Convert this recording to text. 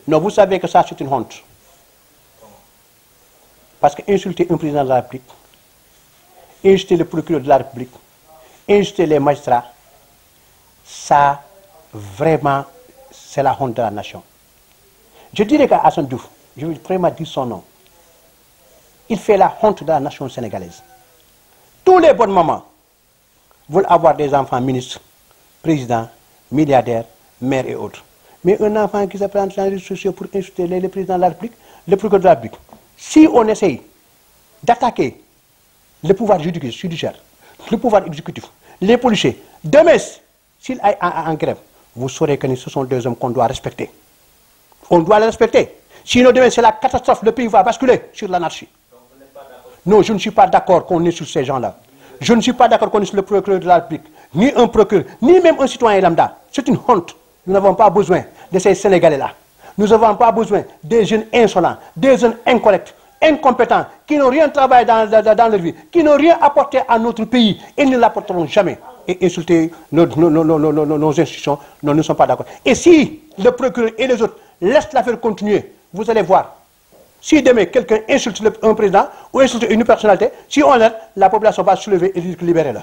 Non, vous savez que ça, c'est une honte. Parce que insulter un président de la République, insulter le procureur de la République, insulter les magistrats, ça, vraiment, c'est la honte de la nation. Je dirais qu'à Assane Diouf, je vais vraiment dire son nom, il fait la honte de la nation sénégalaise. Tous les bonnes mamans veulent avoir des enfants ministres, présidents, milliardaires, maires et autres. Mais un enfant qui se prend dans les réseaux sociaux pour insulter le président de la République, le procureur de la République, si on essaye d'attaquer le pouvoir judiciaire, le pouvoir exécutif, les policiers, demain, s'ils aillent en grève, vous saurez que ce sont des hommes qu'on doit respecter. On doit les respecter. Sinon, demain, c'est la catastrophe. Le pays va basculer sur l'anarchie. Non, je ne suis pas d'accord qu'on est sur ces gens-là. Je ne suis pas d'accord qu'on est sur le procureur de la République, ni un procureur, ni même un citoyen lambda. C'est une honte. Nous n'avons pas besoin de ces Sénégalais-là. Nous n'avons pas besoin des jeunes insolents, des jeunes incorrects, incompétents, qui n'ont rien travaillé dans leur vie, qui n'ont rien apporté à notre pays et ne l'apporteront jamais. Et insulter nos institutions, nous ne sommes pas d'accord. Et si le procureur et les autres laissent l'affaire continuer, vous allez voir. Si demain quelqu'un insulte un président ou insulte une personnalité, si on l'aide, la population va se lever et dire libérez-le.